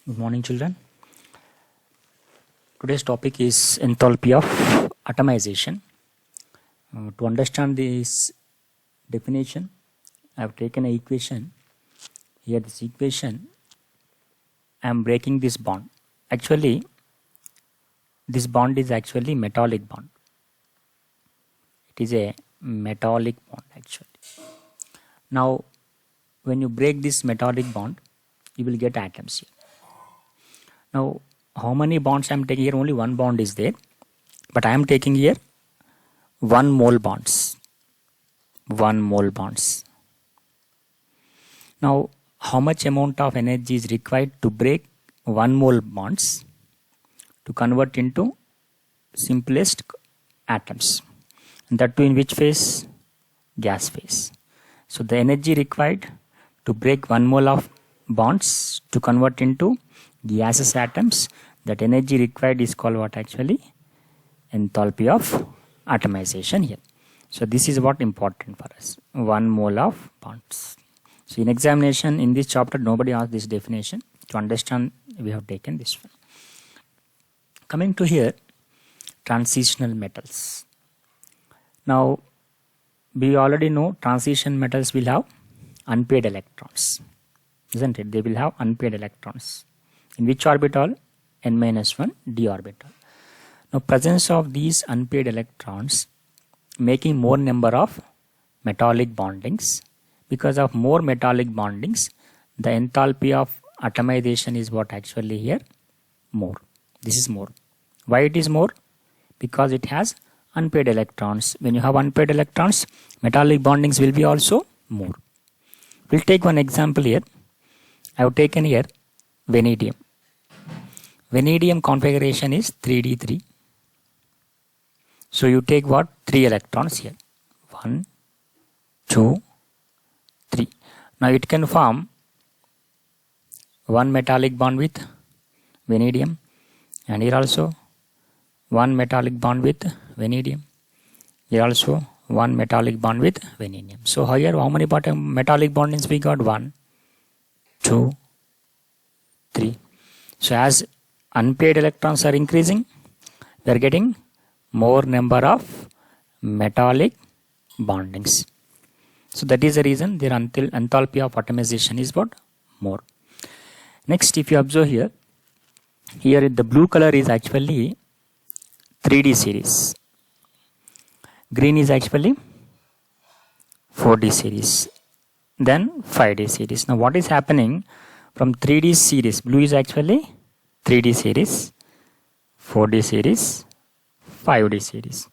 Good morning, children. Today's topic is enthalpy of atomization. To understand this definition, I have taken an equation. Here, this equation, I am breaking this bond. Actually, this bond is actually metallic bond. It is a metallic bond actually. Now, when you break this metallic bond, you will get atoms here. Now, how many bonds I am taking here? Only one bond is there, but I am taking here 1 mole bonds. 1 mole bonds. Now, how much amount of energy is required to break 1 mole bonds to convert into simplest atoms? And that too in which phase? Gas phase. So the energy required to break 1 mole of bonds to convert into gaseous atoms, that energy required is called what actually? Enthalpy of atomization here. So this is what important for us. 1 mole of bonds. So in examination in this chapter nobody asked this definition. To understand we have taken this one. Coming to here, transitional metals. Now we already know transition metals will have unpaired electrons, isn't it? They will have unpaired electrons. In which orbital? n-1 d orbital. Now presence of these unpaired electrons making more number of metallic bondings. Because of more metallic bondings, the enthalpy of atomization is what actually here? More. This is more. Why it is more? Because it has unpaired electrons. When you have unpaired electrons, metallic bondings will be also more. We'll take one example here. I have taken here vanadium. Vanadium configuration is 3d3. So you take what? 3 electrons here. 1, 2, 3. Now it can form one metallic bond with vanadium, and here also one metallic bond with vanadium. Here also one metallic bond with vanadium. So here how many metallic bondings we got? 1, 2, 3. So as unpaired electrons are increasing, we are getting more number of metallic bondings. So that is the reason their enthalpy of atomization is what? More. Next, if you observe here the blue color is actually 3D series. Green is actually 4D series. Then 5D series. Now what is happening from 3D series? Blue is actually 3D series, 4D series, 5D series.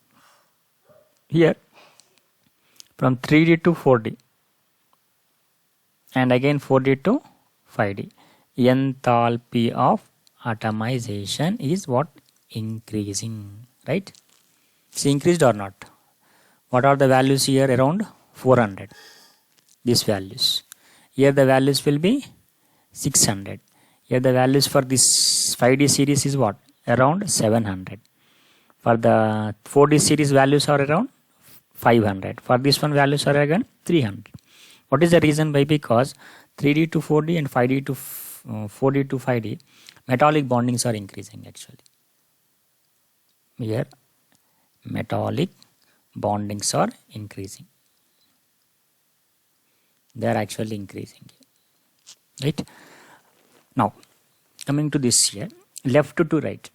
Here from 3D to 4D and again 4D to 5D. Enthalpy of atomization is what? Increasing, right? It's increased or not? What are the values here? Around 400. These values. Here the values will be 600. Here the values for this 5D series is what? Around 700. For the 4D series values are around 500. For this one values are again 300. What is the reason? Why? Because 3D to 4D and 5D to 4D to 5D metallic bondings are increasing actually. Here metallic bondings are increasing. They are actually increasing. Right? Now coming to this here, left to right.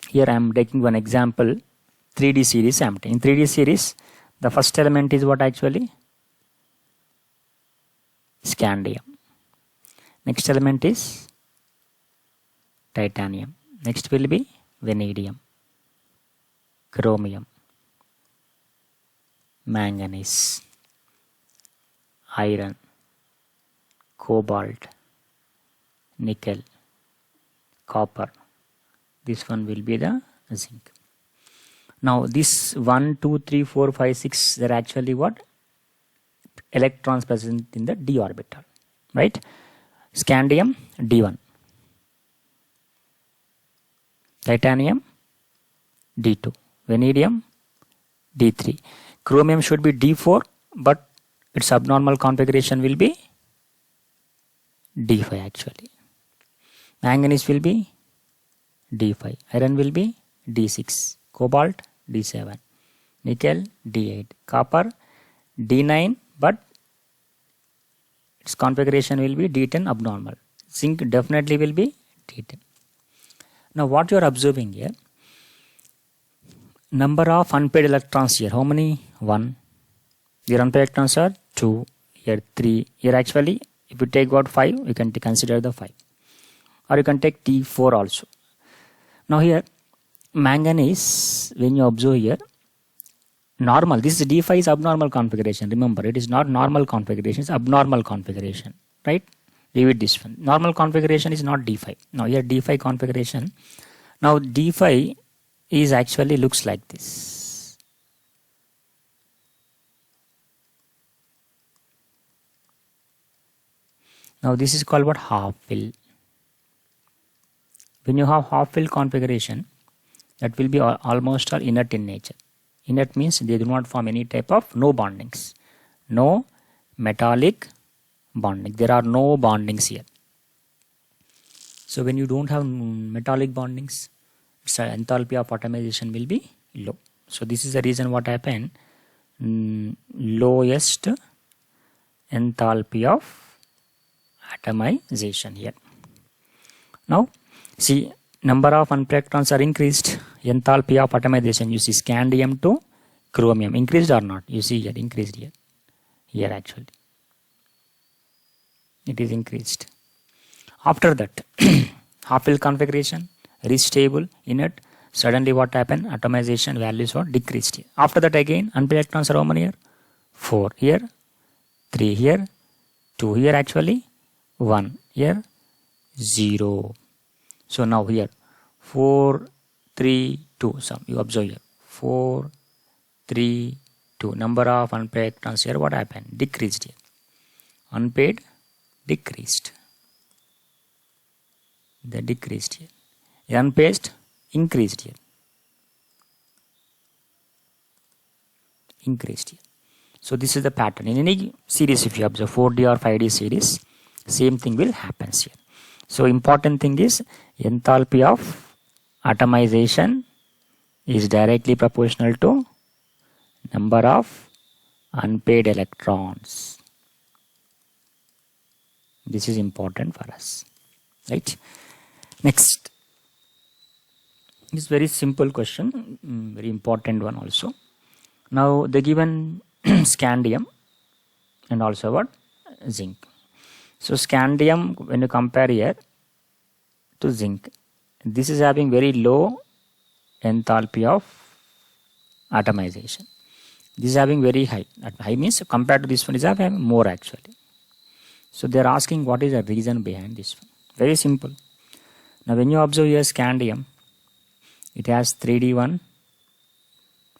Here I am taking one example, 3D series I am taking. In 3D series, the first element is what actually? Scandium. Next element is titanium. Next will be vanadium, chromium, manganese, iron, cobalt, nickel, copper. This one will be the zinc. Now this 1, 2, 3, 4, 5, 6, they're actually what? Electrons present in the d orbital, right? Scandium d1, titanium d2, vanadium d3. Chromium should be d4, but its abnormal configuration will be d5 actually. Manganese will be D5. Iron will be D6. Cobalt D7. Nickel D8. Copper D9, but its configuration will be D10 abnormal. Zinc definitely will be D10. Now what you are observing here, number of unpaired electrons here. How many? 1. Your unpaired electrons are 2. Here 3. Here actually, if you take out 5, you can consider the 5. Or you can take T4 also. Now here, manganese, when you observe here, normal, this is D5 is abnormal configuration. Remember, it is not normal configuration, it's abnormal configuration, right? Leave it this one. Normal configuration is not D5. Now here D5 configuration. Now D5 is actually looks like this. Now this is called what? Half fill. When you have half fill configuration, that will be almost all inert in nature. Inert means they do not form any type of no bondings. No metallic bonding. There are no bondings here. So when you don't have metallic bondings, its enthalpy of atomization will be low. So this is the reason what happened. Lowest enthalpy of atomization here. Now see, number of unpaired electrons are increased. Enthalpy of atomization, you see scandium to chromium increased or not? You see here increased here. Here actually it is increased. After that half fill configuration, reach stable, inert. Suddenly what happened? Atomization values were decreased here. After that again unpaired electrons are how many here? 4 here, 3 here, 2 here actually, 1 here, 0. So now here 4, 3, 2. So you observe here 4, 3, 2. Number of unpaired electrons here what happened? Decreased here. Unpaired decreased. They decreased here. Unpaired increased here. Increased here. So this is the pattern. In any series, if you observe 4D or 5D series, same thing will happen here. So important thing is enthalpy of atomization is directly proportional to number of unpaired electrons. This is important for us, right? Next, this very simple question, very important one also. Now the given scandium and also what? Zinc. So scandium, when you compare here to zinc, this is having very low enthalpy of atomization. This is having very high. High means compared to this one is having more actually. So they are asking what is the reason behind this one. Very simple. Now when you observe here scandium, it has 3D1,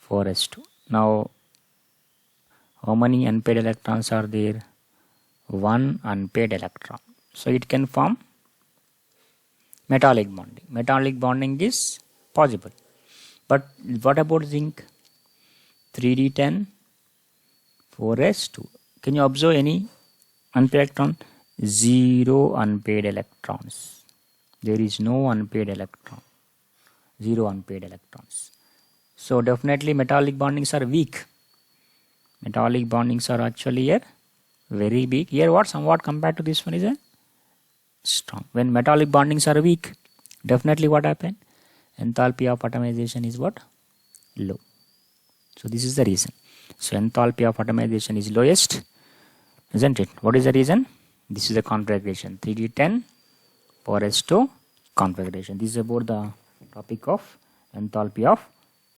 4s2. Now how many unpaired electrons are there? 1 unpaired electron. So it can form metallic bonding. Metallic bonding is possible. But what about zinc? 3D10, 4s2. Can you observe any unpaired electron? 0 unpaired electrons. There is no unpaired electron. 0 unpaired electrons. So definitely metallic bondings are weak. Metallic bondings are actually here very weak. Here what? Somewhat compared to this one is a strong. When metallic bondings are weak, definitely what happened? Enthalpy of atomization is what? Low. So this is the reason. So enthalpy of atomization is lowest, isn't it? What is the reason? This is the configuration 3D10 4s2 configuration. This is about the topic of enthalpy of